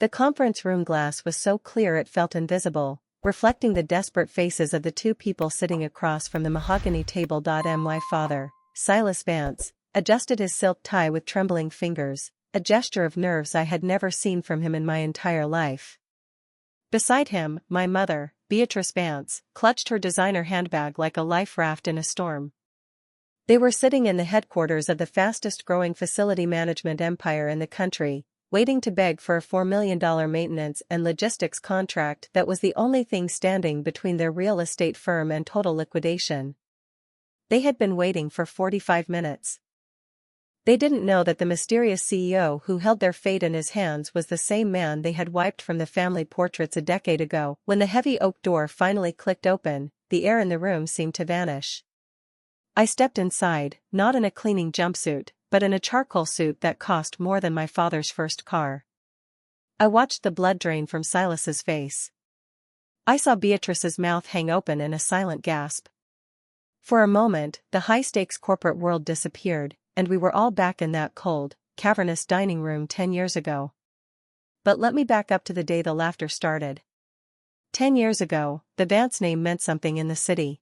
The conference room glass was so clear it felt invisible, reflecting the desperate faces of the two people sitting across from the mahogany table. My father, Silas Vance, adjusted his silk tie with trembling fingers, a gesture of nerves I had never seen from him in my entire life. Beside him, my mother, Beatrice Vance, clutched her designer handbag like a life raft in a storm. They were sitting in the headquarters of the fastest-growing facility management empire in the country, waiting to beg for a $4 million maintenance and logistics contract that was the only thing standing between their real estate firm and total liquidation. They had been waiting for 45 minutes. They didn't know that the mysterious CEO who held their fate in his hands was the same man they had wiped from the family portraits a decade ago. When the heavy oak door finally clicked open, the air in the room seemed to vanish. I stepped inside, not in a cleaning jumpsuit, but in a charcoal suit that cost more than my father's first car. I watched the blood drain from Silas's face. I saw Beatrice's mouth hang open in a silent gasp. For a moment, the high-stakes corporate world disappeared, and we were all back in that cold, cavernous dining room 10 years ago. But let me back up to the day the laughter started. 10 years ago, the Vance name meant something in the city.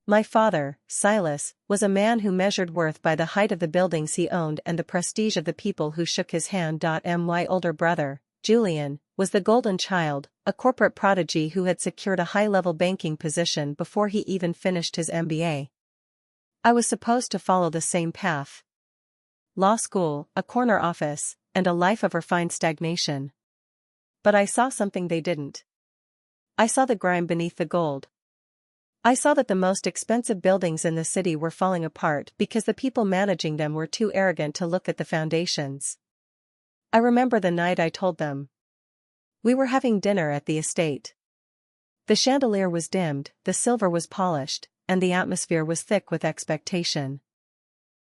My father, Silas, was a man who measured worth by the height of the buildings he owned and the prestige of the people who shook his hand. My older brother, Julian, was the golden child, a corporate prodigy who had secured a high-level banking position before he even finished his MBA. I was supposed to follow the same path. Law school, a corner office, and a life of refined stagnation. But I saw something they didn't. I saw the grime beneath the gold. I saw that the most expensive buildings in the city were falling apart because the people managing them were too arrogant to look at the foundations. I remember the night I told them. We were having dinner at the estate. The chandelier was dimmed, the silver was polished, and the atmosphere was thick with expectation.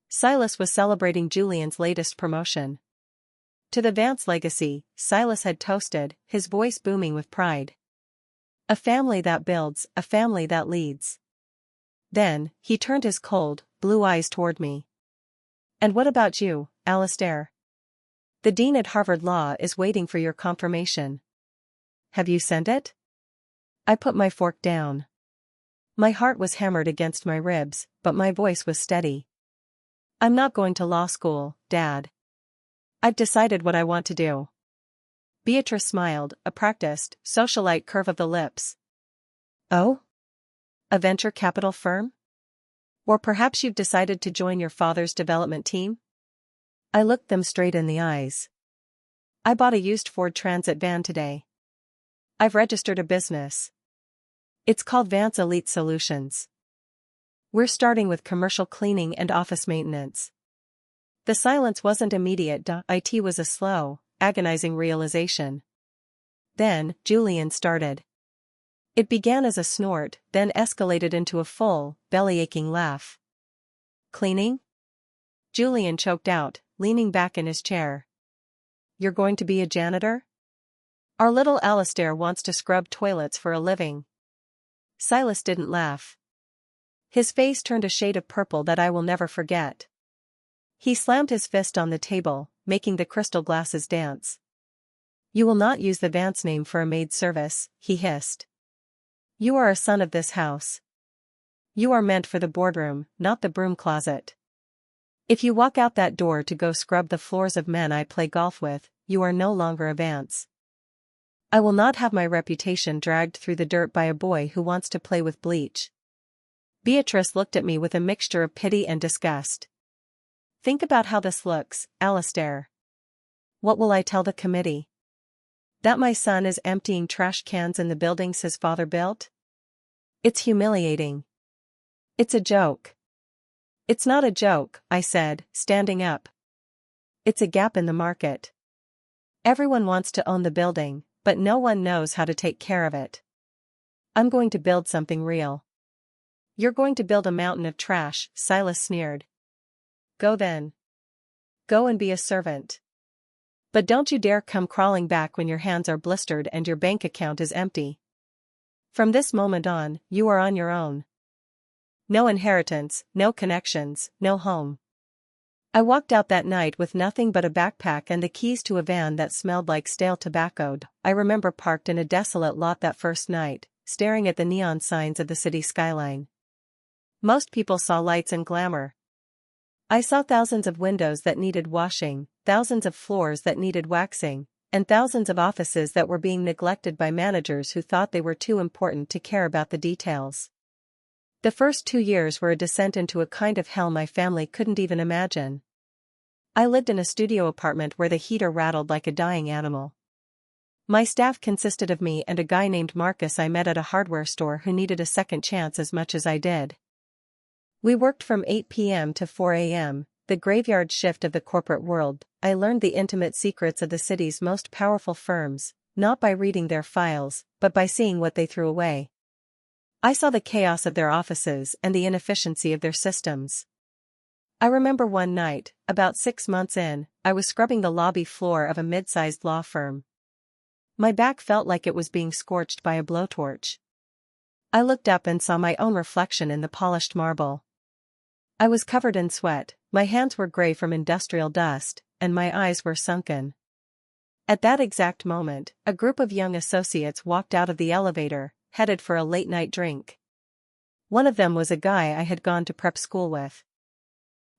Silas was celebrating Julian's latest promotion. To the Vance legacy, Silas had toasted, his voice booming with pride. A family that builds, a family that leads. Then, he turned his cold, blue eyes toward me. And what about you, Alastair? The dean at Harvard Law is waiting for your confirmation. Have you sent it? I put my fork down. My heart was hammered against my ribs, but my voice was steady. I'm not going to law school, Dad. I've decided what I want to do. Beatrice smiled, a practiced, socialite curve of the lips. Oh? A venture capital firm? Or perhaps you've decided to join your father's development team? I looked them straight in the eyes. I bought a used Ford Transit van today. I've registered a business. It's called Vance Elite Solutions. We're starting with commercial cleaning and office maintenance. The silence wasn't immediate. It was a slow, agonizing realization. Then, Julian started. It began as a snort, then escalated into a full, belly-aching laugh. Cleaning? Julian choked out, leaning back in his chair. You're going to be a janitor? Our little Alastair wants to scrub toilets for a living. Silas didn't laugh. His face turned a shade of purple that I will never forget. He slammed his fist on the table, making the crystal glasses dance. You will not use the Vance name for a maid service, he hissed. You are a son of this house. You are meant for the boardroom, not the broom closet. If you walk out that door to go scrub the floors of men I play golf with, you are no longer a Vance. I will not have my reputation dragged through the dirt by a boy who wants to play with bleach. Beatrice looked at me with a mixture of pity and disgust. Think about how this looks, Alastair. What will I tell the committee? That my son is emptying trash cans in the buildings his father built? It's humiliating. It's a joke. It's not a joke, I said, standing up. It's a gap in the market. Everyone wants to own the building, but no one knows how to take care of it. I'm going to build something real. You're going to build a mountain of trash, Silas sneered. Go then. Go and be a servant. But don't you dare come crawling back when your hands are blistered and your bank account is empty. From this moment on, you are on your own. No inheritance, no connections, no home. I walked out that night with nothing but a backpack and the keys to a van that smelled like stale tobacco. I remember parked in a desolate lot that first night, staring at the neon signs of the city skyline. Most people saw lights and glamour. I saw thousands of windows that needed washing, thousands of floors that needed waxing, and thousands of offices that were being neglected by managers who thought they were too important to care about the details. The first 2 years were a descent into a kind of hell my family couldn't even imagine. I lived in a studio apartment where the heater rattled like a dying animal. My staff consisted of me and a guy named Marcus I met at a hardware store who needed a second chance as much as I did. We worked from 8 p.m. to 4 a.m., the graveyard shift of the corporate world. I learned the intimate secrets of the city's most powerful firms, not by reading their files, but by seeing what they threw away. I saw the chaos of their offices and the inefficiency of their systems. I remember one night, about 6 months in, I was scrubbing the lobby floor of a mid-sized law firm. My back felt like it was being scorched by a blowtorch. I looked up and saw my own reflection in the polished marble. I was covered in sweat, my hands were gray from industrial dust, and my eyes were sunken. At that exact moment, a group of young associates walked out of the elevator, headed for a late-night drink. One of them was a guy I had gone to prep school with.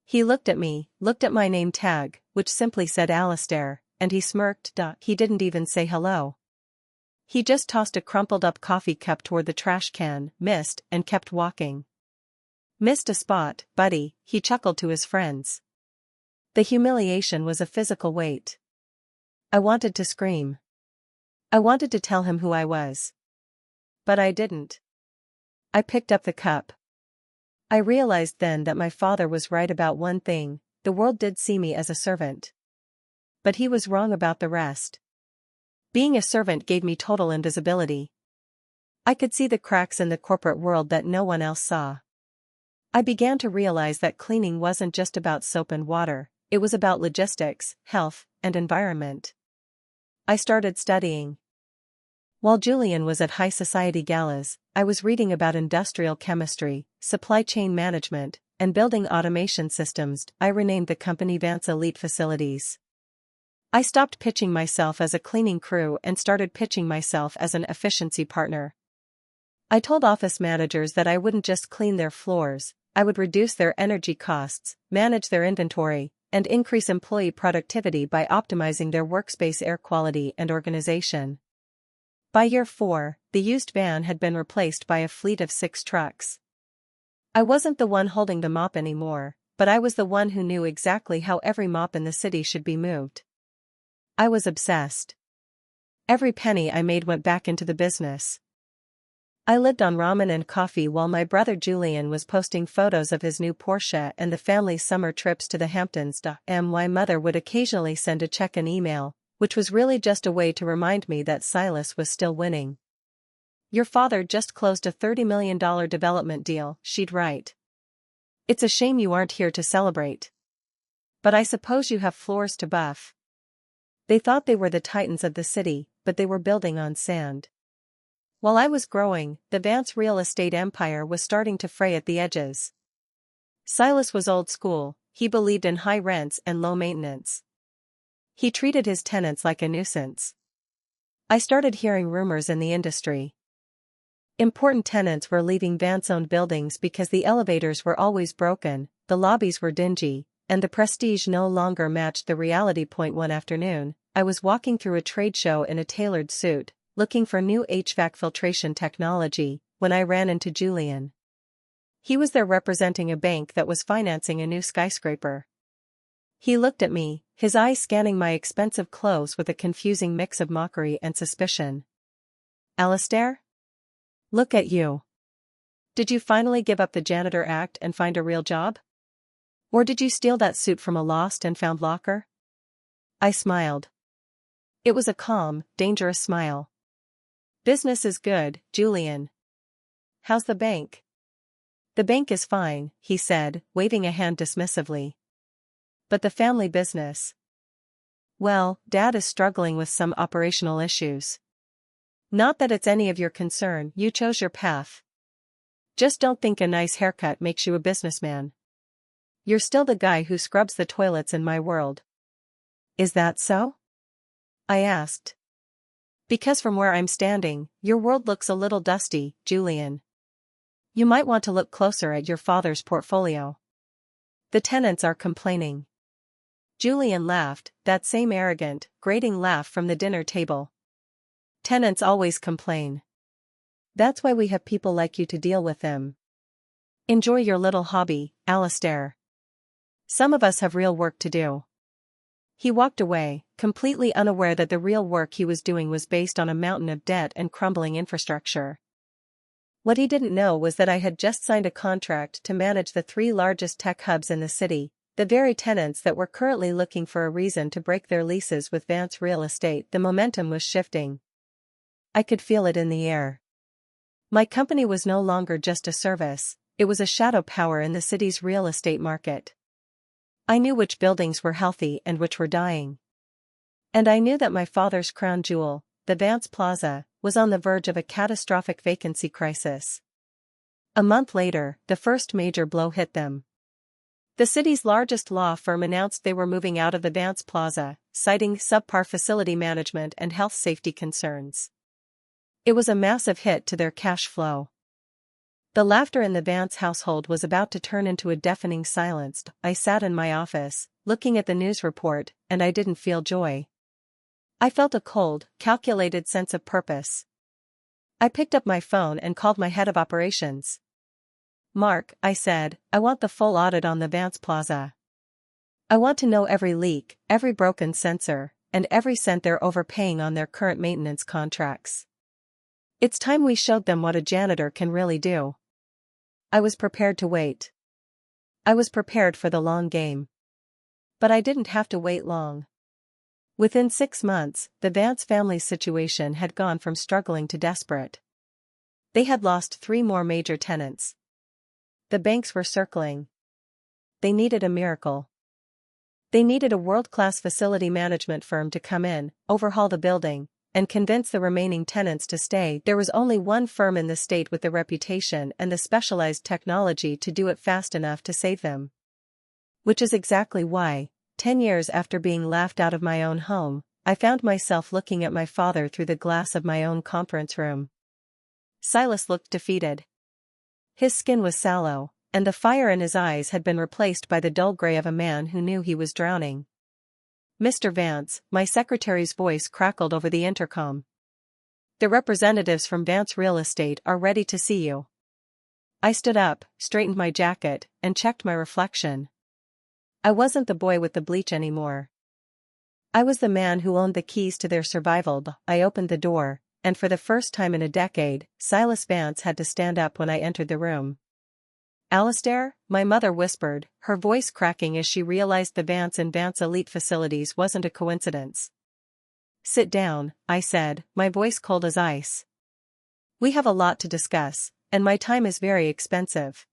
He looked at me, looked at my name tag, which simply said Alistair, and he smirked. He didn't even say hello. He just tossed a crumpled-up coffee cup toward the trash can, missed, and kept walking. Missed a spot, buddy, he chuckled to his friends. The humiliation was a physical weight. I wanted to scream. I wanted to tell him who I was. But I didn't. I picked up the cup. I realized then that my father was right about one thing: the world did see me as a servant. But he was wrong about the rest. Being a servant gave me total invisibility. I could see the cracks in the corporate world that no one else saw. I began to realize that cleaning wasn't just about soap and water, it was about logistics, health, and environment. I started studying. While Julian was at high society galas, I was reading about industrial chemistry, supply chain management, and building automation systems. I renamed the company Vance Elite Facilities. I stopped pitching myself as a cleaning crew and started pitching myself as an efficiency partner. I told office managers that I wouldn't just clean their floors, I would reduce their energy costs, manage their inventory, and increase employee productivity by optimizing their workspace air quality and organization. By year 4, the used van had been replaced by a fleet of 6 trucks. I wasn't the one holding the mop anymore, but I was the one who knew exactly how every mop in the city should be moved. I was obsessed. Every penny I made went back into the business. I lived on ramen and coffee while my brother Julian was posting photos of his new Porsche and the family's summer trips to the Hamptons. My mother would occasionally send a check and email, which was really just a way to remind me that Silas was still winning. "Your father just closed a $30 million development deal," she'd write. "It's a shame you aren't here to celebrate. But I suppose you have floors to buff." They thought they were the titans of the city, but they were building on sand. While I was growing, the Vance real estate empire was starting to fray at the edges. Silas was old school, he believed in high rents and low maintenance. He treated his tenants like a nuisance. I started hearing rumors in the industry. Important tenants were leaving Vance-owned buildings because the elevators were always broken, the lobbies were dingy, and the prestige no longer matched the reality. One afternoon, I was walking through a trade show in a tailored suit, looking for new HVAC filtration technology, when I ran into Julian. He was there representing a bank that was financing a new skyscraper. He looked at me, his eyes scanning my expensive clothes with a confusing mix of mockery and suspicion. "Alistair? Look at you. Did you finally give up the janitor act and find a real job? Or did you steal that suit from a lost and found locker?" I smiled. It was a calm, dangerous smile. "Business is good, Julian. How's the bank?" "The bank is fine," he said, waving a hand dismissively. "But the family business?" "Well, Dad is struggling with some operational issues. Not that it's any of your concern, you chose your path. Just don't think a nice haircut makes you a businessman. you're still the guy who scrubs the toilets in my world. Is that so? I asked. Because from where I'm standing, your world looks a little dusty, Julian. You might want to look closer at your father's portfolio. The tenants are complaining. Julian laughed, that same arrogant, grating laugh from the dinner table. Tenants always complain. That's why we have people like you to deal with them. Enjoy your little hobby, Alistair. Some of us have real work to do. He walked away, completely unaware that the real work he was doing was based on a mountain of debt and crumbling infrastructure. What he didn't know was that I had just signed a contract to manage the 3 largest tech hubs in the city, the very tenants that were currently looking for a reason to break their leases with Vance Real Estate. The momentum was shifting. I could feel it in the air. My company was no longer just a service, it was a shadow power in the city's real estate market. I knew which buildings were healthy and which were dying. And I knew that my father's crown jewel, the Vance Plaza, was on the verge of a catastrophic vacancy crisis. A month later, the first major blow hit them. The city's largest law firm announced they were moving out of the Vance Plaza, citing subpar facility management and health safety concerns. It was a massive hit to their cash flow. The laughter in the Vance household was about to turn into a deafening silence. I sat in my office, looking at the news report, and I didn't feel joy. I felt a cold, calculated sense of purpose. I picked up my phone and called my head of operations. Mark, I said, I want the full audit on the Vance Plaza. I want to know every leak, every broken sensor, and every cent they're overpaying on their current maintenance contracts. It's time we showed them what a janitor can really do. I was prepared to wait. I was prepared for the long game. But I didn't have to wait long. Within 6 months, the Vance family's situation had gone from struggling to desperate. They had lost 3 more major tenants. The banks were circling. They needed a miracle. They needed a world-class facility management firm to come in, overhaul the building, and convince the remaining tenants to stay. There was only one firm in the state with the reputation and the specialized technology to do it fast enough to save them. Which is exactly why, 10 years after being laughed out of my own home, I found myself looking at my father through the glass of my own conference room. Silas looked defeated. His skin was sallow, and the fire in his eyes had been replaced by the dull gray of a man who knew he was drowning. Mr. Vance, my secretary's voice crackled over the intercom. The representatives from Vance Real Estate are ready to see you. I stood up, straightened my jacket, and checked my reflection. I wasn't the boy with the bleach anymore. I was the man who owned the keys to their survival. I opened the door, and for the first time in a decade, Silas Vance had to stand up when I entered the room. Alistair, my mother whispered, her voice cracking as she realized the Vance and Vance Elite facilities wasn't a coincidence. Sit down, I said, my voice cold as ice. We have a lot to discuss, and my time is very expensive.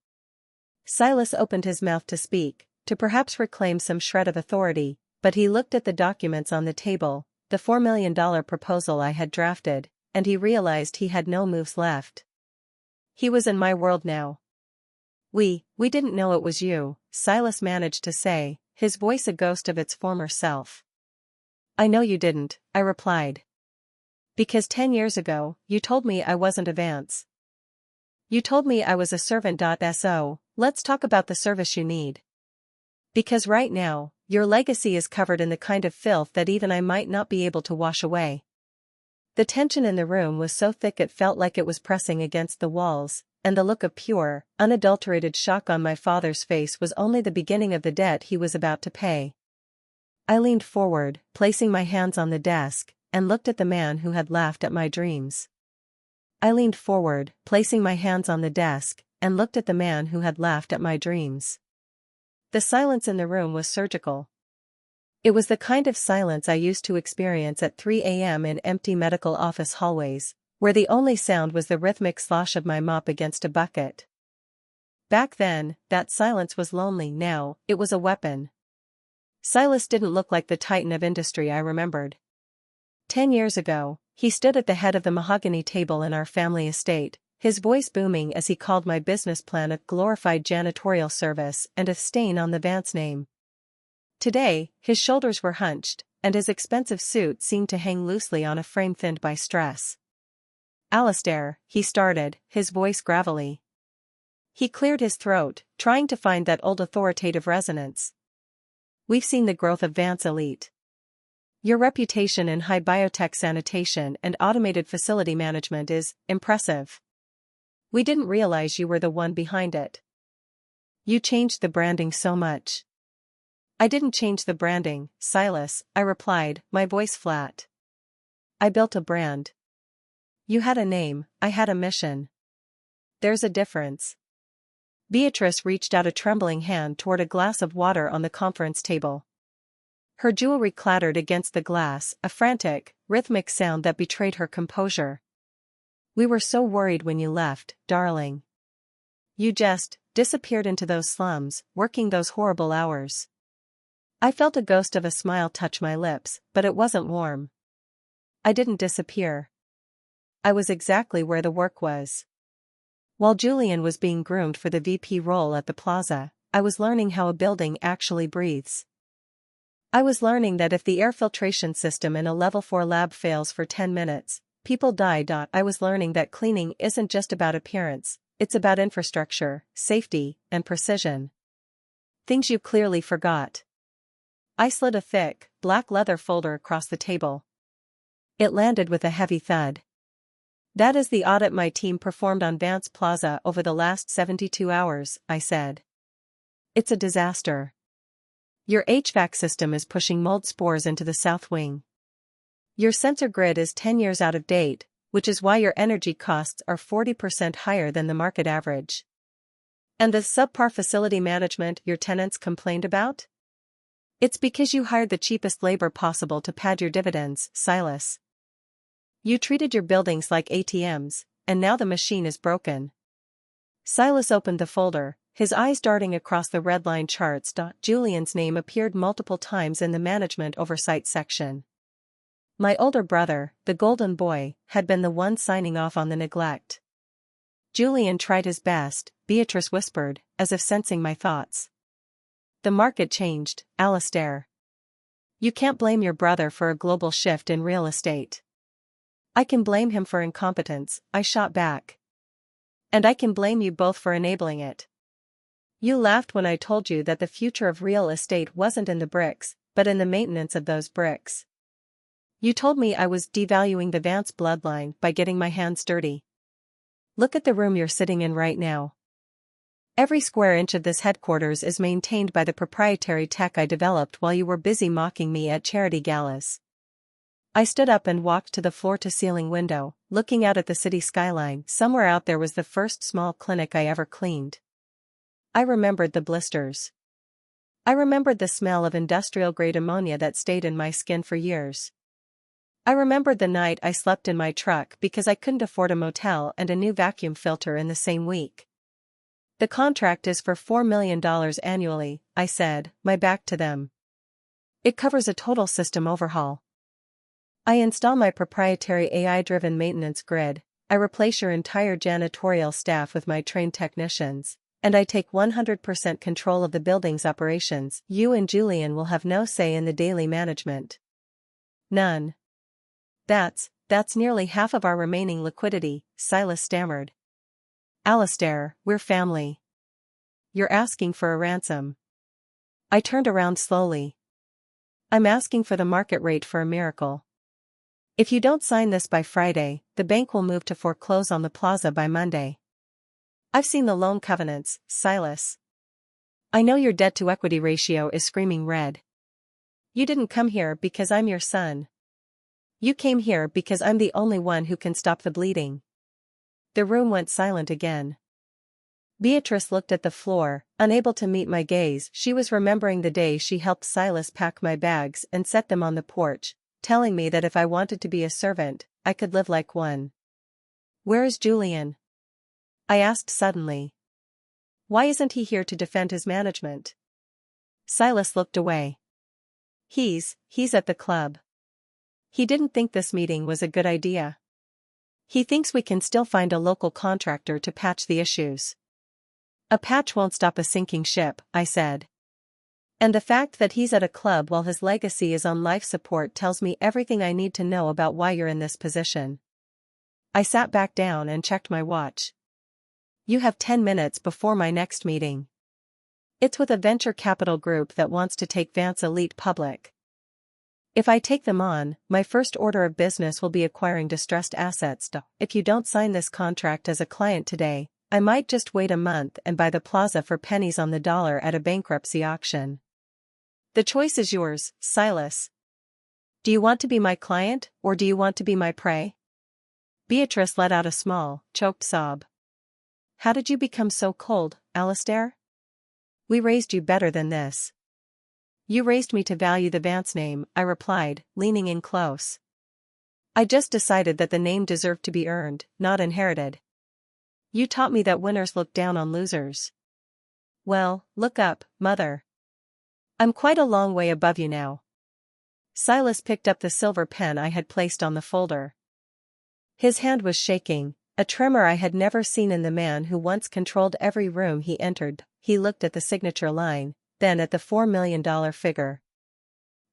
Silas opened his mouth to speak, to perhaps reclaim some shred of authority, but he looked at the documents on the table, the $4 million proposal I had drafted, and he realized he had no moves left. He was in my world now. We didn't know it was you, Silas managed to say, his voice a ghost of its former self. I know you didn't, I replied. Because 10 years ago, you told me I wasn't a Vance. You told me I was a servant. So, let's talk about the service you need. Because right now, your legacy is covered in the kind of filth that even I might not be able to wash away. The tension in the room was so thick it felt like it was pressing against the walls, and the look of pure, unadulterated shock on my father's face was only the beginning of the debt he was about to pay. I leaned forward, placing my hands on the desk, and looked at the man who had laughed at my dreams. I leaned forward, placing my hands on the desk, and looked at the man who had laughed at my dreams. The silence in the room was surgical. It was the kind of silence I used to experience at 3 a.m. in empty medical office hallways, where the only sound was the rhythmic slosh of my mop against a bucket. Back then, that silence was lonely. Now, it was a weapon. Silas didn't look like the titan of industry I remembered. 10 years ago, he stood at the head of the mahogany table in our family estate, his voice booming as he called my business plan a glorified janitorial service and a stain on the Vance name. Today, his shoulders were hunched, and his expensive suit seemed to hang loosely on a frame thinned by stress. "Alistair," he started, his voice gravelly. He cleared his throat, trying to find that old authoritative resonance. "We've seen the growth of Vance Elite. Your reputation in high biotech sanitation and automated facility management is impressive. We didn't realize you were the one behind it. You changed the branding so much." "I didn't change the branding, Silas," I replied, my voice flat. "I built a brand. You had a name, I had a mission. There's a difference." Beatrice reached out a trembling hand toward a glass of water on the conference table. Her jewelry clattered against the glass, a frantic, rhythmic sound that betrayed her composure. "We were so worried when you left, darling. You just disappeared into those slums, working those horrible hours." I felt a ghost of a smile touch my lips, but it wasn't warm. "I didn't disappear. I was exactly where the work was." While Julian was being groomed for the VP role at the plaza, I was learning how a building actually breathes. I was learning that if the air filtration system in a level 4 lab fails for 10 minutes, people die. I was learning that cleaning isn't just about appearance, it's about infrastructure, safety, and precision. Things you clearly forgot. I slid a thick, black leather folder across the table. It landed with a heavy thud. "That is the audit my team performed on Vance Plaza over the last 72 hours, I said. "It's a disaster. Your HVAC system is pushing mold spores into the south wing. Your sensor grid is 10 years out of date, which is why your energy costs are 40% higher than the market average. And the subpar facility management your tenants complained about? It's because you hired the cheapest labor possible to pad your dividends, Silas. You treated your buildings like ATMs, and now the machine is broken." Silas opened the folder, his eyes darting across the red-line charts. Julian's name appeared multiple times in the management oversight section. My older brother, the golden boy, had been the one signing off on the neglect. "Julian tried his best," Beatrice whispered, as if sensing my thoughts. "The market changed, Alistair. You can't blame your brother for a global shift in real estate." "I can blame him for incompetence," I shot back. "And I can blame you both for enabling it. You laughed when I told you that the future of real estate wasn't in the bricks, but in the maintenance of those bricks. You told me I was devaluing the Vance bloodline by getting my hands dirty. Look at the room you're sitting in right now. Every square inch of this headquarters is maintained by the proprietary tech I developed while you were busy mocking me at charity galas." I stood up and walked to the floor-to-ceiling window, looking out at the city skyline. Somewhere out there was the first small clinic I ever cleaned. I remembered the blisters. I remembered the smell of industrial-grade ammonia that stayed in my skin for years. I remembered the night I slept in my truck because I couldn't afford a motel and a new vacuum filter in the same week. "The contract is for $4 million annually," I said, my back to them. "It covers a total system overhaul. I install my proprietary AI-driven maintenance grid, I replace your entire janitorial staff with my trained technicians, and I take 100% control of the building's operations. You and Julian will have no say in the daily management." "None. That's nearly half of our remaining liquidity," Silas stammered. "Alistair, we're family. You're asking for a ransom." I turned around slowly. "I'm asking for the market rate for a miracle. If you don't sign this by Friday, the bank will move to foreclose on the plaza by Monday. I've seen the loan covenants, Silas. I know your debt-to-equity ratio is screaming red. You didn't come here because I'm your son. You came here because I'm the only one who can stop the bleeding." The room went silent again. Beatrice looked at the floor, unable to meet my gaze. She was remembering the day she helped Silas pack my bags and set them on the porch, telling me that if I wanted to be a servant, I could live like one. "Where is Julian?" I asked suddenly. "Why isn't he here to defend his management?" Silas looked away. He's at the club. He didn't think this meeting was a good idea." He thinks we can still find a local contractor to patch the issues. A patch won't stop a sinking ship, I said. And the fact that he's at a club while his legacy is on life support tells me everything I need to know about why you're in this position. I sat back down and checked my watch. You have 10 minutes before my next meeting. It's with a venture capital group that wants to take Vance Elite public. If I take them on, my first order of business will be acquiring distressed assets. If you don't sign this contract as a client today, I might just wait a month and buy the plaza for pennies on the dollar at a bankruptcy auction. The choice is yours, Silas. Do you want to be my client, or do you want to be my prey? Beatrice let out a small, choked sob. How did you become so cold, Alistair? We raised you better than this. You raised me to value the Vance name, I replied, leaning in close. I just decided that the name deserved to be earned, not inherited. You taught me that winners look down on losers. Well, look up, Mother. I'm quite a long way above you now. Silas picked up the silver pen I had placed on the folder. His hand was shaking, a tremor I had never seen in the man who once controlled every room he entered. He looked at the signature line, then at the $4 million figure.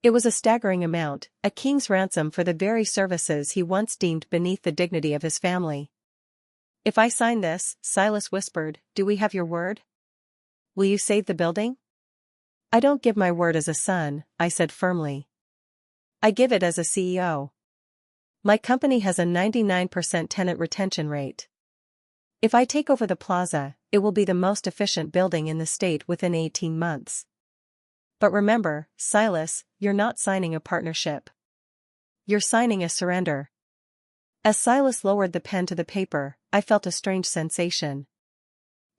It was a staggering amount, a king's ransom for the very services he once deemed beneath the dignity of his family. If I sign this, Silas whispered, do we have your word? Will you save the building? I don't give my word as a son, I said firmly. I give it as a CEO. My company has a 99% tenant retention rate. If I take over the plaza, it will be the most efficient building in the state within 18 months. But remember, Silas, you're not signing a partnership. You're signing a surrender. As Silas lowered the pen to the paper, I felt a strange sensation.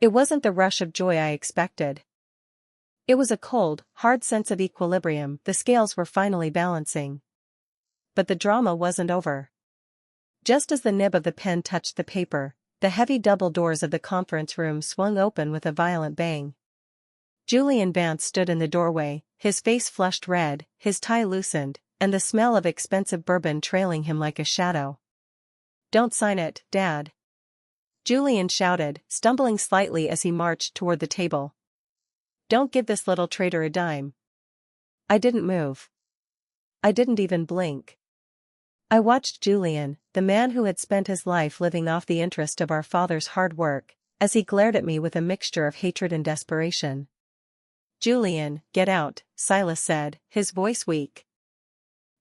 It wasn't the rush of joy I expected. It was a cold, hard sense of equilibrium. The scales were finally balancing. But the drama wasn't over. Just as the nib of the pen touched the paper, the heavy double doors of the conference room swung open with a violent bang. Julian Vance stood in the doorway, his face flushed red, his tie loosened, and the smell of expensive bourbon trailing him like a shadow. Don't sign it, Dad. Julian shouted, stumbling slightly as he marched toward the table. Don't give this little traitor a dime. I didn't move. I didn't even blink. I watched Julian, the man who had spent his life living off the interest of our father's hard work, as he glared at me with a mixture of hatred and desperation. Julian, get out, Silas said, his voice weak.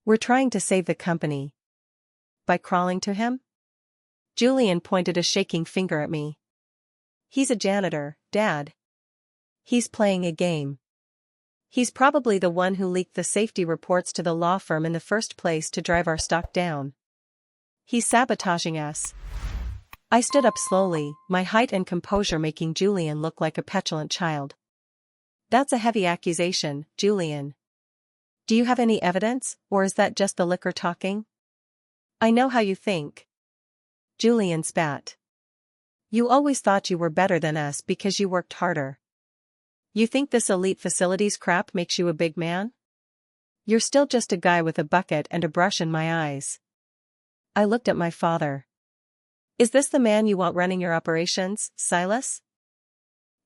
We're trying to save the company. By crawling to him? Julian pointed a shaking finger at me. He's a janitor, Dad. He's playing a game. He's probably the one who leaked the safety reports to the law firm in the first place to drive our stock down. He's sabotaging us. I stood up slowly, my height and composure making Julian look like a petulant child. That's a heavy accusation, Julian. Do you have any evidence, or is that just the liquor talking? I know how you think. Julian spat. You always thought you were better than us because you worked harder. You think this elite facilities crap makes you a big man? You're still just a guy with a bucket and a brush in my eyes. I looked at my father. Is this the man you want running your operations, Silas?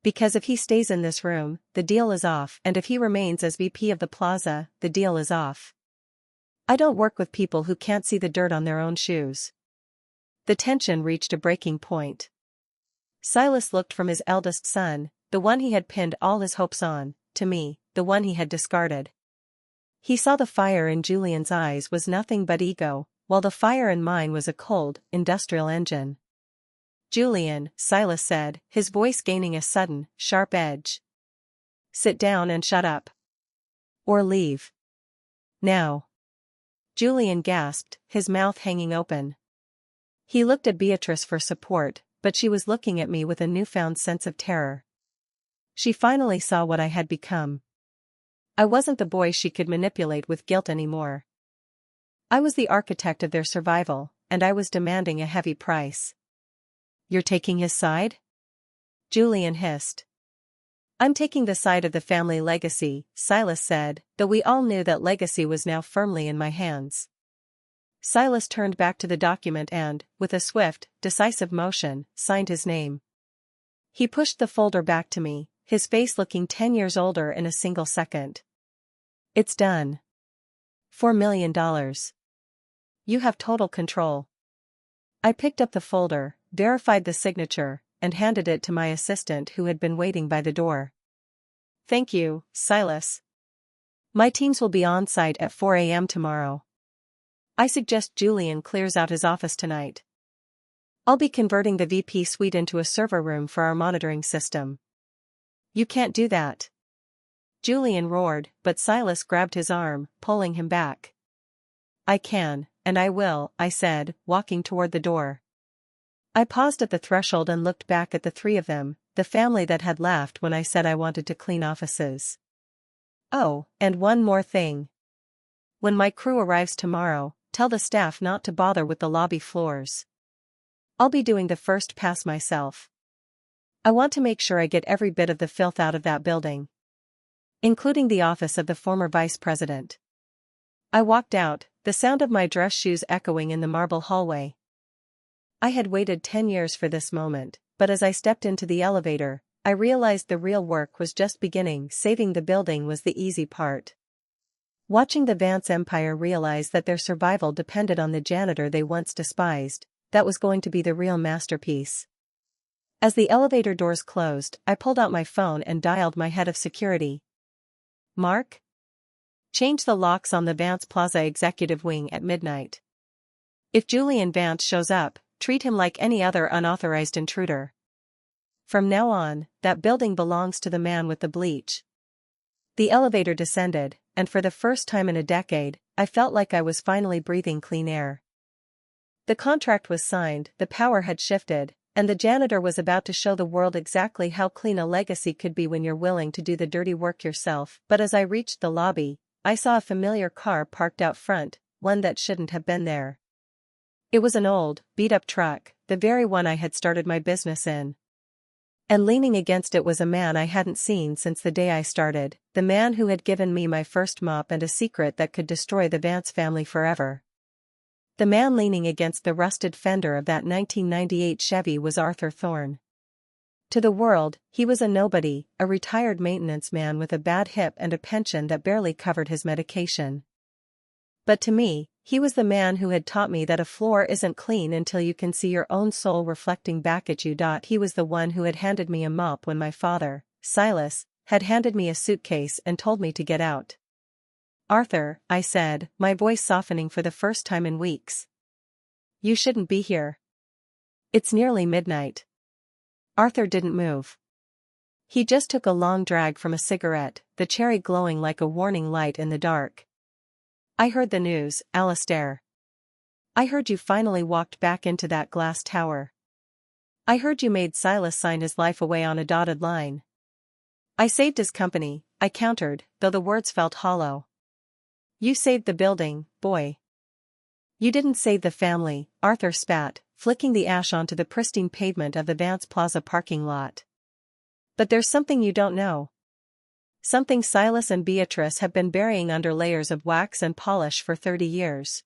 Because if he stays in this room, the deal is off, and if he remains as VP of the plaza, the deal is off. I don't work with people who can't see the dirt on their own shoes. The tension reached a breaking point. Silas looked from his eldest son, the one he had pinned all his hopes on, to me, the one he had discarded. He saw the fire in Julian's eyes was nothing but ego, while the fire in mine was a cold, industrial engine. Julian, Silas said, his voice gaining a sudden, sharp edge. Sit down and shut up. Or leave. Now. Julian gasped, his mouth hanging open. He looked at Beatrice for support, but she was looking at me with a newfound sense of terror. She finally saw what I had become. I wasn't the boy she could manipulate with guilt anymore. I was the architect of their survival, and I was demanding a heavy price. You're taking his side? Julian hissed. I'm taking the side of the family legacy, Silas said, though we all knew that legacy was now firmly in my hands. Silas turned back to the document and, with a swift, decisive motion, signed his name. He pushed the folder back to me, his face looking 10 years older in a single second. It's done. $4 million. You have total control. I picked up the folder, verified the signature, and handed it to my assistant who had been waiting by the door. Thank you, Silas. My teams will be on site at 4 a.m. tomorrow. I suggest Julian clears out his office tonight. I'll be converting the VP suite into a server room for our monitoring system. You can't do that. Julian roared, but Silas grabbed his arm, pulling him back. I can, and I will, I said, walking toward the door. I paused at the threshold and looked back at the three of them, the family that had laughed when I said I wanted to clean offices. Oh, and one more thing. When my crew arrives tomorrow, tell the staff not to bother with the lobby floors. I'll be doing the first pass myself. I want to make sure I get every bit of the filth out of that building, including the office of the former vice president. I walked out, the sound of my dress shoes echoing in the marble hallway. I had waited 10 years for this moment, but as I stepped into the elevator, I realized the real work was just beginning. Saving the building was the easy part. Watching the Vance empire realize that their survival depended on the janitor they once despised, that was going to be the real masterpiece. As the elevator doors closed, I pulled out my phone and dialed my head of security. Mark? Change the locks on the Vance Plaza executive wing at midnight. If Julian Vance shows up, treat him like any other unauthorized intruder. From now on, that building belongs to the man with the bleach. The elevator descended, and for the first time in a decade, I felt like I was finally breathing clean air. The contract was signed, the power had shifted, and the janitor was about to show the world exactly how clean a legacy could be when you're willing to do the dirty work yourself. But as I reached the lobby, I saw a familiar car parked out front, one that shouldn't have been there. It was an old, beat-up truck, the very one I had started my business in. And leaning against it was a man I hadn't seen since the day I started, the man who had given me my first mop and a secret that could destroy the Vance family forever. The man leaning against the rusted fender of that 1998 Chevy was Arthur Thorne. To the world, he was a nobody, a retired maintenance man with a bad hip and a pension that barely covered his medication. But to me, he was the man who had taught me that a floor isn't clean until you can see your own soul reflecting back at you. He was the one who had handed me a mop when my father, Silas, had handed me a suitcase and told me to get out. Arthur, I said, my voice softening for the first time in weeks. You shouldn't be here. It's nearly midnight. Arthur didn't move. He just took a long drag from a cigarette, the cherry glowing like a warning light in the dark. I heard the news, Alistair. I heard you finally walked back into that glass tower. I heard you made Silas sign his life away on a dotted line. I saved his company, I countered, though the words felt hollow. You saved the building, boy. You didn't save the family, Arthur spat, flicking the ash onto the pristine pavement of the Vance Plaza parking lot. But there's something you don't know. Something Silas and Beatrice have been burying under layers of wax and polish for 30 years.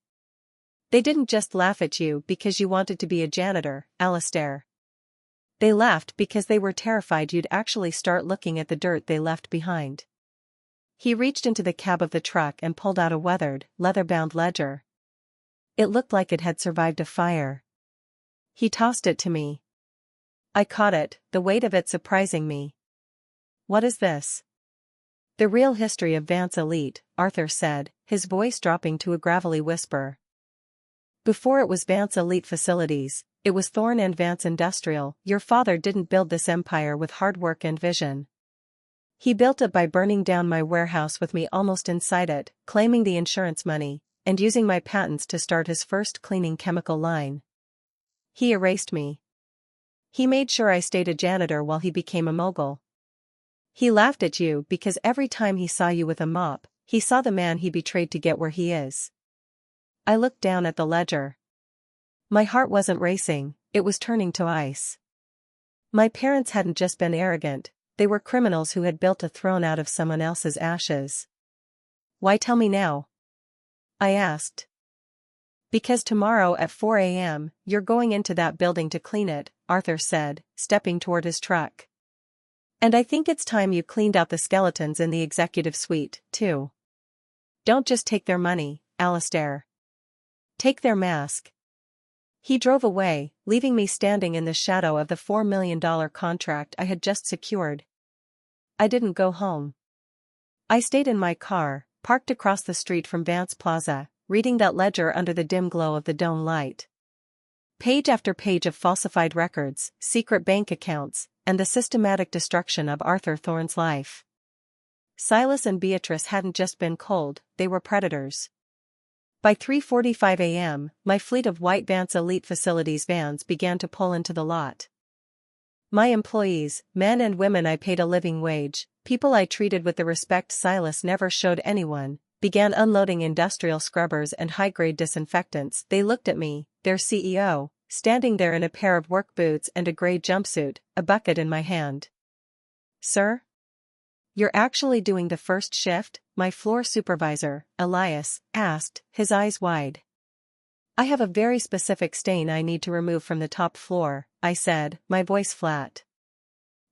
They didn't just laugh at you because you wanted to be a janitor, Alistair. They laughed because they were terrified you'd actually start looking at the dirt they left behind. He reached into the cab of the truck and pulled out a weathered, leather-bound ledger. It looked like it had survived a fire. He tossed it to me. I caught it, the weight of it surprising me. What is this? The real history of Vance Elite, Arthur said, his voice dropping to a gravelly whisper. Before it was Vance Elite Facilities, it was Thorne and Vance Industrial. Your father didn't build this empire with hard work and vision. He built it by burning down my warehouse with me almost inside it, claiming the insurance money, and using my patents to start his first cleaning chemical line. He erased me. He made sure I stayed a janitor while he became a mogul. He laughed at you because every time he saw you with a mop, he saw the man he betrayed to get where he is. I looked down at the ledger. My heart wasn't racing, it was turning to ice. My parents hadn't just been arrogant, they were criminals who had built a throne out of someone else's ashes. Why tell me now? I asked. Because tomorrow at 4 a.m., you're going into that building to clean it, Arthur said, stepping toward his truck. And I think it's time you cleaned out the skeletons in the executive suite, too. Don't just take their money, Alistair. Take their mask. He drove away, leaving me standing in the shadow of the $4 million contract I had just secured. I didn't go home. I stayed in my car, parked across the street from Vance Plaza, reading that ledger under the dim glow of the dome light. Page after page of falsified records, secret bank accounts, and the systematic destruction of Arthur Thorne's life. Silas and Beatrice hadn't just been cold, they were predators. By 3:45 a.m., my fleet of white Vance Elite Facilities vans began to pull into the lot. My employees, men and women I paid a living wage, people I treated with the respect Silas never showed anyone, began unloading industrial scrubbers and high-grade disinfectants. They looked at me, their CEO, standing there in a pair of work boots and a gray jumpsuit, a bucket in my hand. Sir? You're actually doing the first shift? My floor supervisor, Elias, asked, his eyes wide. I have a very specific stain I need to remove from the top floor, I said, my voice flat.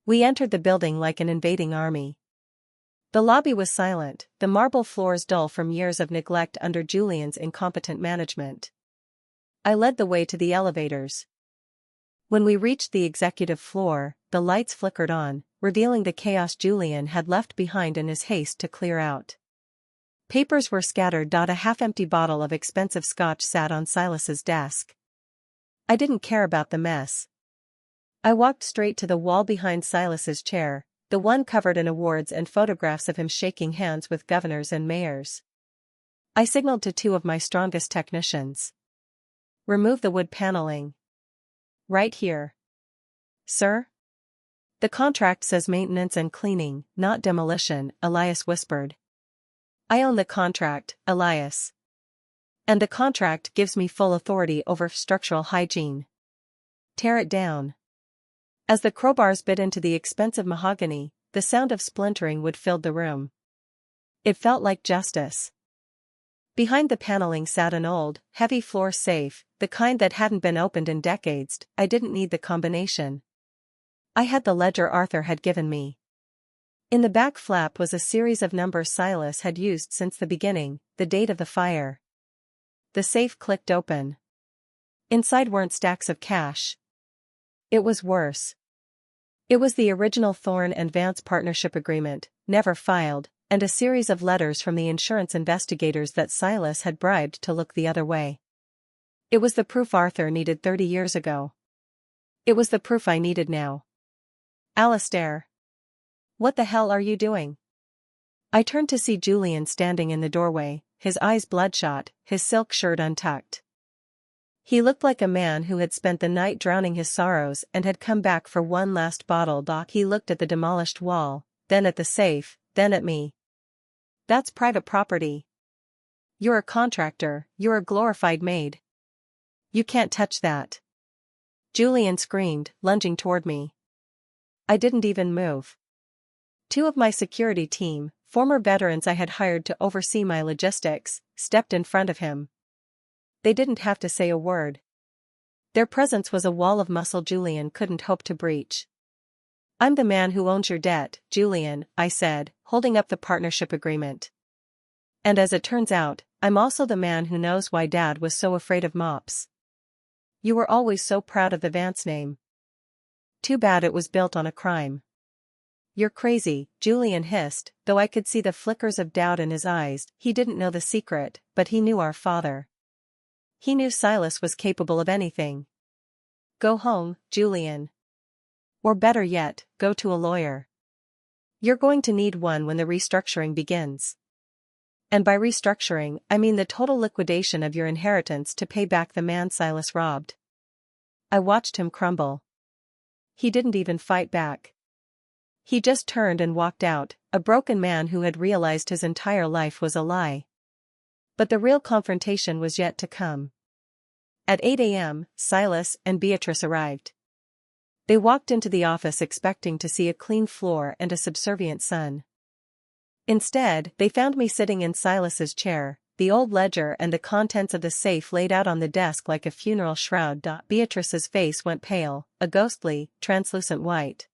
We entered the building like an invading army. The lobby was silent, the marble floors dull from years of neglect under Julian's incompetent management. I led the way to the elevators. When we reached the executive floor, the lights flickered on, revealing the chaos Julian had left behind in his haste to clear out. Papers were scattered. A half-empty bottle of expensive scotch sat on Silas's desk. I didn't care about the mess. I walked straight to the wall behind Silas's chair, the one covered in awards and photographs of him shaking hands with governors and mayors. I signaled to two of my strongest technicians. Remove the wood paneling. Right here. Sir? The contract says maintenance and cleaning, not demolition, Elias whispered. I own the contract, Elias. And the contract gives me full authority over structural hygiene. Tear it down. As the crowbars bit into the expensive mahogany, the sound of splintering wood filled the room. It felt like justice. Behind the paneling sat an old, heavy floor safe, the kind that hadn't been opened in decades. I didn't need the combination. I had the ledger Arthur had given me. In the back flap was a series of numbers Silas had used since the beginning, the date of the fire. The safe clicked open. Inside weren't stacks of cash. It was worse. It was the original Thorne and Vance partnership agreement, never filed, and a series of letters from the insurance investigators that Silas had bribed to look the other way. It was the proof Arthur needed 30 years ago. It was the proof I needed now. Alistair. What the hell are you doing? I turned to see Julian standing in the doorway, his eyes bloodshot, his silk shirt untucked. He looked like a man who had spent the night drowning his sorrows and had come back for one last bottle. He looked at the demolished wall, then at the safe, then at me. That's private property. You're a contractor, you're a glorified maid. You can't touch that. Julian screamed, lunging toward me. I didn't even move. Two of my security team, former veterans I had hired to oversee my logistics, stepped in front of him. They didn't have to say a word. Their presence was a wall of muscle Julian couldn't hope to breach. I'm the man who owns your debt, Julian, I said, holding up the partnership agreement. And as it turns out, I'm also the man who knows why Dad was so afraid of mops. You were always so proud of the Vance name. Too bad it was built on a crime. You're crazy, Julian hissed, though I could see the flickers of doubt in his eyes. He didn't know the secret, but he knew our father. He knew Silas was capable of anything. Go home, Julian. Or better yet, go to a lawyer. You're going to need one when the restructuring begins. And by restructuring, I mean the total liquidation of your inheritance to pay back the man Silas robbed. I watched him crumble. He didn't even fight back. He just turned and walked out, a broken man who had realized his entire life was a lie. But the real confrontation was yet to come. At 8 a.m., Silas and Beatrice arrived. They walked into the office expecting to see a clean floor and a subservient son. Instead, they found me sitting in Silas's chair, the old ledger and the contents of the safe laid out on the desk like a funeral shroud. Beatrice's face went pale, a ghostly, translucent white.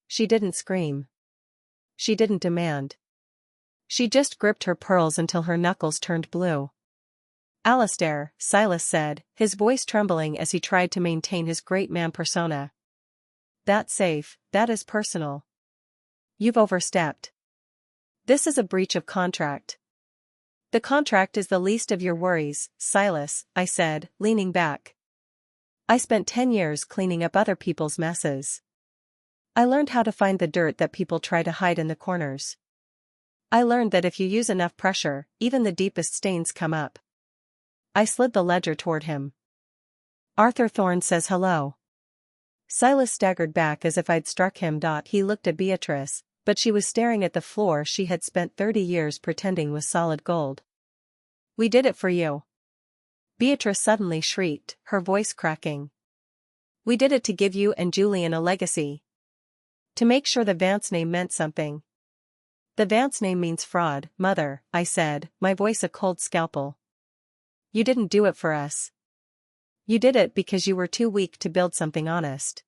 She didn't scream. She didn't demand. She just gripped her pearls until her knuckles turned blue. "Alistair," Silas said, his voice trembling as he tried to maintain his great man persona. "That safe, that is personal. You've overstepped. This is a breach of contract." "The contract is the least of your worries, Silas," I said, leaning back. "I spent 10 years cleaning up other people's messes. I learned how to find the dirt that people try to hide in the corners. I learned that if you use enough pressure, even the deepest stains come up." I slid the ledger toward him. "Arthur Thorne says hello." Silas staggered back as if I'd struck him. He looked at Beatrice, but she was staring at the floor she had spent 30 years pretending was solid gold. "We did it for you." Beatrice suddenly shrieked, her voice cracking. "We did it to give you and Julian a legacy. To make sure the Vance name meant something." "The Vance name means fraud, Mother," I said, my voice a cold scalpel. "You didn't do it for us. You did it because you were too weak to build something honest.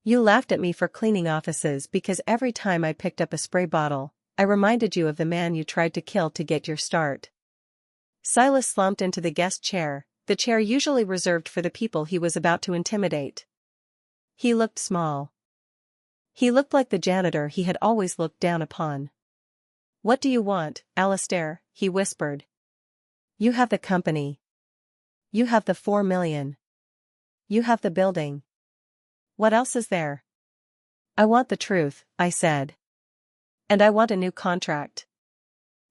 You laughed at me for cleaning offices because every time I picked up a spray bottle, I reminded you of the man you tried to kill to get your start." Silas slumped into the guest chair, the chair usually reserved for the people he was about to intimidate. He looked small. He looked like the janitor he had always looked down upon. "What do you want, Alistair?" he whispered. "You have the company. You have the 4 million. You have the building. What else is there?" "I want the truth," I said. "And I want a new contract.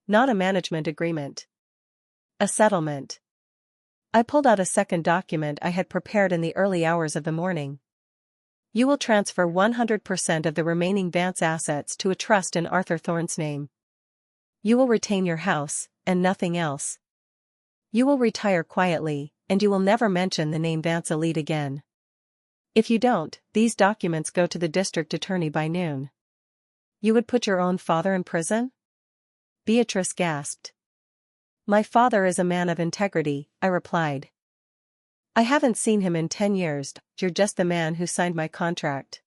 Not a management agreement. A settlement." I pulled out a second document I had prepared in the early hours of the morning. "You will transfer 100% of the remaining Vance assets to a trust in Arthur Thorne's name. You will retain your house, and nothing else. You will retire quietly, and you will never mention the name Vance Elite again. If you don't, these documents go to the district attorney by noon." "You would put your own father in prison?" Beatrice gasped. "My father is a man of integrity," I replied. "I haven't seen him in 10 years, you're just the man who signed my contract."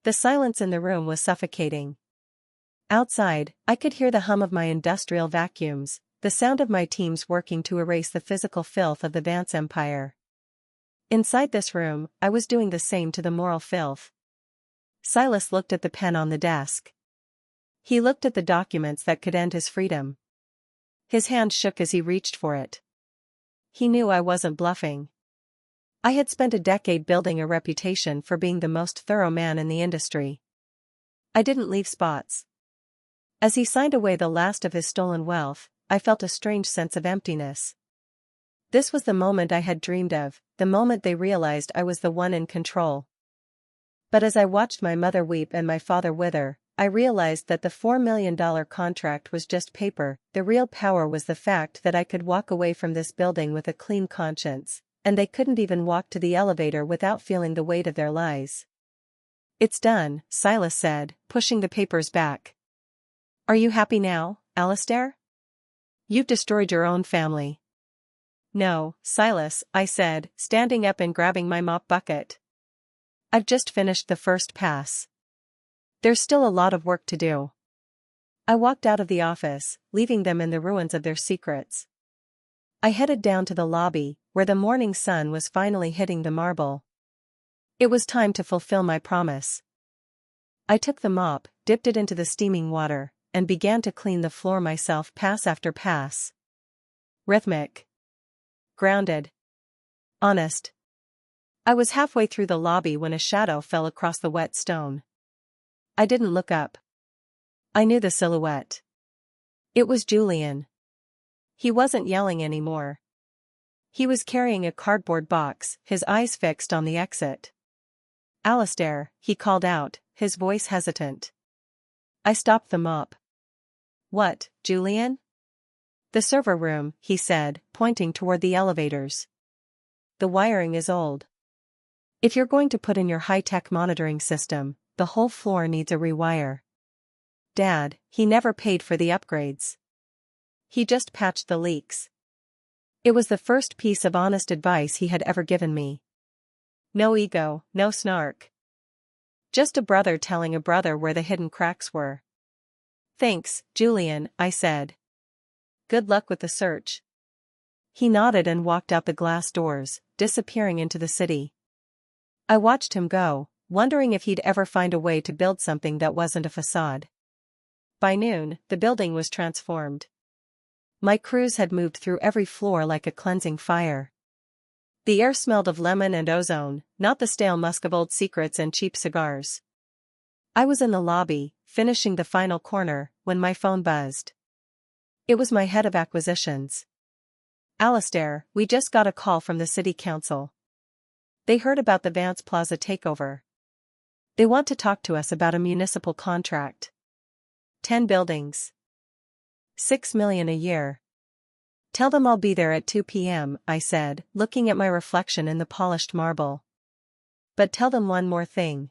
The silence in the room was suffocating. Outside, I could hear the hum of my industrial vacuums, the sound of my teams working to erase the physical filth of the Vance empire. Inside this room, I was doing the same to the moral filth. Silas looked at the pen on the desk. He looked at the documents that could end his freedom. His hand shook as he reached for it. He knew I wasn't bluffing. I had spent a decade building a reputation for being the most thorough man in the industry. I didn't leave spots. As he signed away the last of his stolen wealth, I felt a strange sense of emptiness. This was the moment I had dreamed of, the moment they realized I was the one in control. But as I watched my mother weep and my father wither, I realized that the $4 million contract was just paper. The real power was the fact that I could walk away from this building with a clean conscience, and they couldn't even walk to the elevator without feeling the weight of their lies. "It's done," Silas said, pushing the papers back. "Are you happy now, Alistair? You've destroyed your own family." "No, Silas," I said, standing up and grabbing my mop bucket. "I've just finished the first pass. There's still a lot of work to do." I walked out of the office, leaving them in the ruins of their secrets. I headed down to the lobby, where the morning sun was finally hitting the marble. It was time to fulfill my promise. I took the mop, dipped it into the steaming water, and began to clean the floor myself, pass after pass. Rhythmic. Grounded. Honest. I was halfway through the lobby when a shadow fell across the wet stone. I didn't look up. I knew the silhouette. It was Julian. He wasn't yelling anymore. He was carrying a cardboard box, his eyes fixed on the exit. "Alistair," he called out, his voice hesitant. I stopped the mop. "What, Julian?" "The server room," he said, pointing toward the elevators. "The wiring is old. If you're going to put in your high-tech monitoring system, the whole floor needs a rewire. Dad, he never paid for the upgrades. He just patched the leaks. It was the first piece of honest advice he had ever given me. No ego, no snark. Just a brother telling a brother where the hidden cracks were. Thanks, Julian, I said. Good luck with the search. He nodded and walked out the glass doors, disappearing into the city. I watched him go, wondering if he'd ever find a way to build something that wasn't a facade. By noon, the building was transformed. My crews had moved through every floor like a cleansing fire. The air smelled of lemon and ozone, not the stale musk of old secrets and cheap cigars. I was in the lobby, finishing the final corner, when my phone buzzed. It was my head of acquisitions. Alistair, we just got a call from the city council. They heard about the Vance Plaza takeover. They want to talk to us about a municipal contract. 10 buildings. $6 million a year. Tell them I'll be there at 2 p.m., I said, looking at my reflection in the polished marble. But tell them one more thing.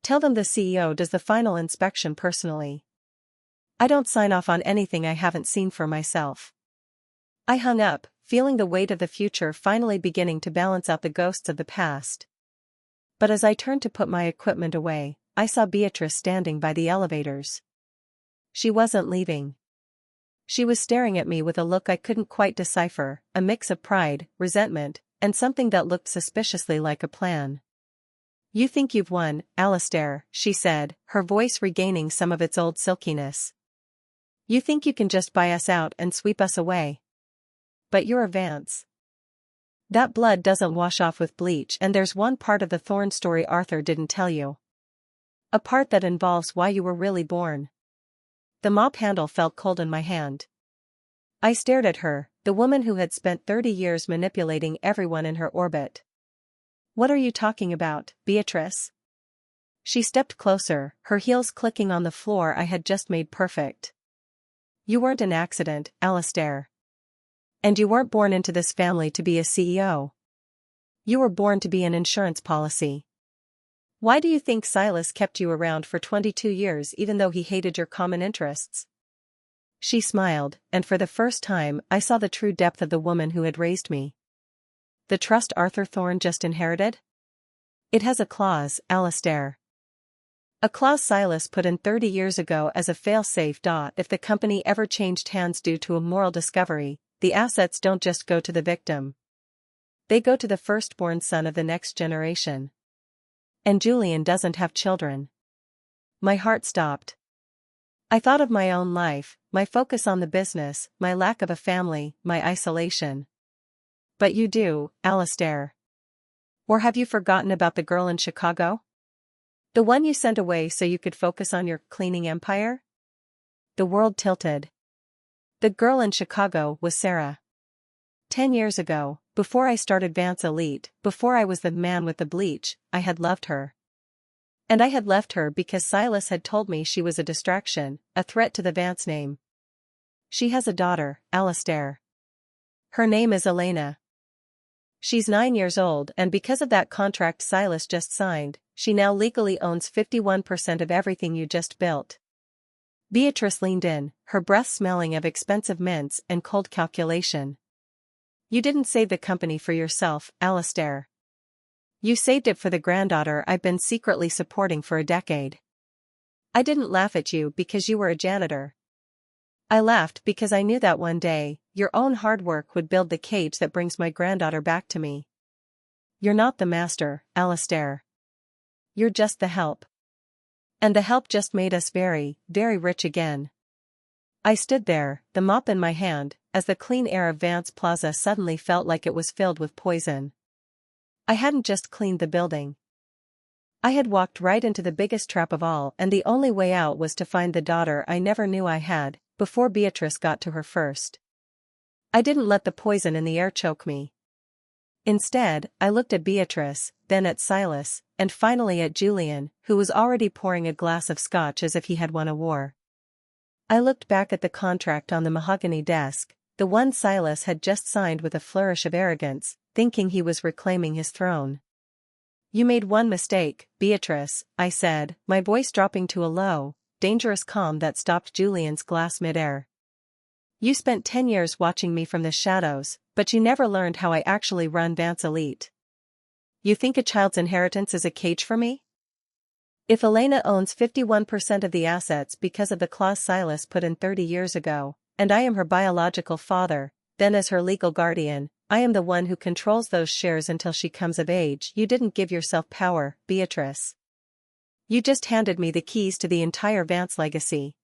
Tell them the CEO does the final inspection personally. I don't sign off on anything I haven't seen for myself. I hung up, feeling the weight of the future finally beginning to balance out the ghosts of the past. But as I turned to put my equipment away, I saw Beatrice standing by the elevators. She wasn't leaving. She was staring at me with a look I couldn't quite decipher, a mix of pride, resentment, and something that looked suspiciously like a plan. You think you've won, Alistair, she said, her voice regaining some of its old silkiness. You think you can just buy us out and sweep us away. But you're a Vance. That blood doesn't wash off with bleach, and there's one part of the Thorn story Arthur didn't tell you. A part that involves why you were really born. The mop handle felt cold in my hand. I stared at her, the woman who had spent 30 years manipulating everyone in her orbit. What are you talking about, Beatrice? She stepped closer, her heels clicking on the floor I had just made perfect. You weren't an accident, Alistair. And you weren't born into this family to be a CEO. You were born to be an insurance policy. Why do you think Silas kept you around for 22 years even though he hated your common interests? She smiled, and for the first time I saw the true depth of the woman who had raised me. The trust Arthur Thorn just inherited? It has a clause, Alistair. A clause Silas put in 30 years ago as a fail-safe. If the company ever changed hands due to a moral discovery, the assets don't just go to the victim. They go to the firstborn son of the next generation. And Julian doesn't have children. My heart stopped. I thought of my own life, my focus on the business, my lack of a family, my isolation. But you do, Alistair. Or have you forgotten about the girl in Chicago? The one you sent away so you could focus on your cleaning empire? The world tilted. The girl in Chicago was Sarah. 10 years ago, before I started Vance Elite, before I was the man with the bleach, I had loved her. And I had left her because Silas had told me she was a distraction, a threat to the Vance name. She has a daughter, Alistair. Her name is Elena. She's 9 years old, and because of that contract Silas just signed, she now legally owns 51% of everything you just built. Beatrice leaned in, her breath smelling of expensive mints and cold calculation. You didn't save the company for yourself, Alistair. You saved it for the granddaughter I've been secretly supporting for a decade. I didn't laugh at you because you were a janitor. I laughed because I knew that one day, your own hard work would build the cage that brings my granddaughter back to me. You're not the master, Alistair. You're just the help. And the help just made us very, very rich again. I stood there, the mop in my hand, as the clean air of Vance Plaza suddenly felt like it was filled with poison. I hadn't just cleaned the building. I had walked right into the biggest trap of all, and the only way out was to find the daughter I never knew I had, before Beatrice got to her first. I didn't let the poison in the air choke me. Instead, I looked at Beatrice, then at Silas, and finally at Julian, who was already pouring a glass of scotch as if he had won a war. I looked back at the contract on the mahogany desk, the one Silas had just signed with a flourish of arrogance, thinking he was reclaiming his throne. You made one mistake, Beatrice, I said, my voice dropping to a low, dangerous calm that stopped Julian's glass midair. You spent 10 years watching me from the shadows, but you never learned how I actually run Vance Elite. You think a child's inheritance is a cage for me? If Elena owns 51% of the assets because of the clause Silas put in 30 years ago, and I am her biological father, then as her legal guardian, I am the one who controls those shares until she comes of age. You didn't give yourself power, Beatrice. You just handed me the keys to the entire Vance legacy.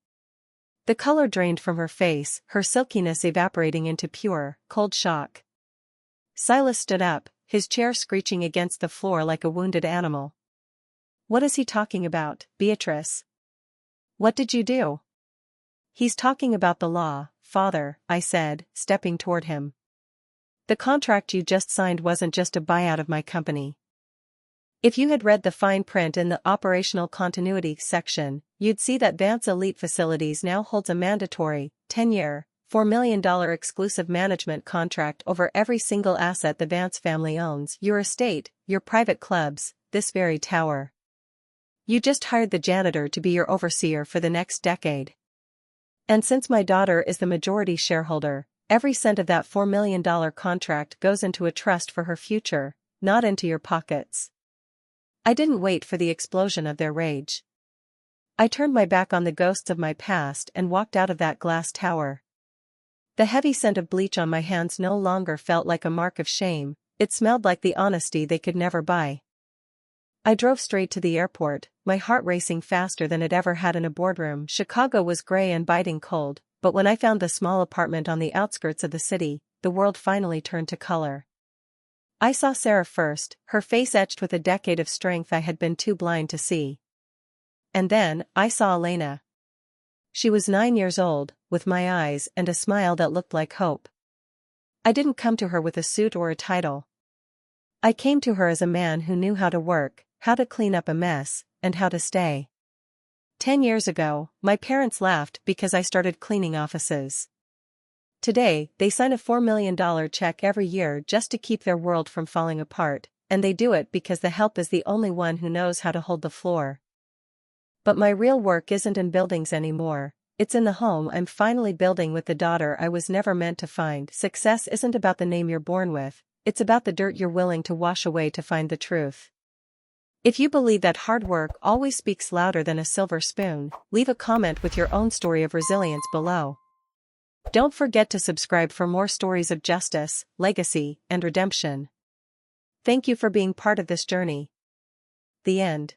The color drained from her face, her silkiness evaporating into pure, cold shock. Silas stood up, his chair screeching against the floor like a wounded animal. What is he talking about, Beatrice? What did you do? He's talking about the law, father, I said, stepping toward him. The contract you just signed wasn't just a buyout of my company. If you had read the fine print in the operational continuity section, you'd see that Vance Elite Facilities now holds a mandatory, 10-year, $4 million exclusive management contract over every single asset the Vance family owns: your estate, your private clubs, this very tower. You just hired the janitor to be your overseer for the next decade. And since my daughter is the majority shareholder, every cent of that $4 million contract goes into a trust for her future, not into your pockets. I didn't wait for the explosion of their rage. I turned my back on the ghosts of my past and walked out of that glass tower. The heavy scent of bleach on my hands no longer felt like a mark of shame, it smelled like the honesty they could never buy. I drove straight to the airport, my heart racing faster than it ever had in a boardroom. Chicago was gray and biting cold, but when I found the small apartment on the outskirts of the city, the world finally turned to color. I saw Sarah first, her face etched with a decade of strength I had been too blind to see. And then, I saw Elena. She was 9 years old, with my eyes and a smile that looked like hope. I didn't come to her with a suit or a title. I came to her as a man who knew how to work, how to clean up a mess, and how to stay. 10 years ago, my parents laughed because I started cleaning offices. Today, they sign a $4 million check every year just to keep their world from falling apart, and they do it because the help is the only one who knows how to hold the floor. But my real work isn't in buildings anymore, it's in the home I'm finally building with the daughter I was never meant to find. Success isn't about the name you're born with, it's about the dirt you're willing to wash away to find the truth. If you believe that hard work always speaks louder than a silver spoon, leave a comment with your own story of resilience below. Don't forget to subscribe for more stories of justice, legacy, and redemption. Thank you for being part of this journey. The end.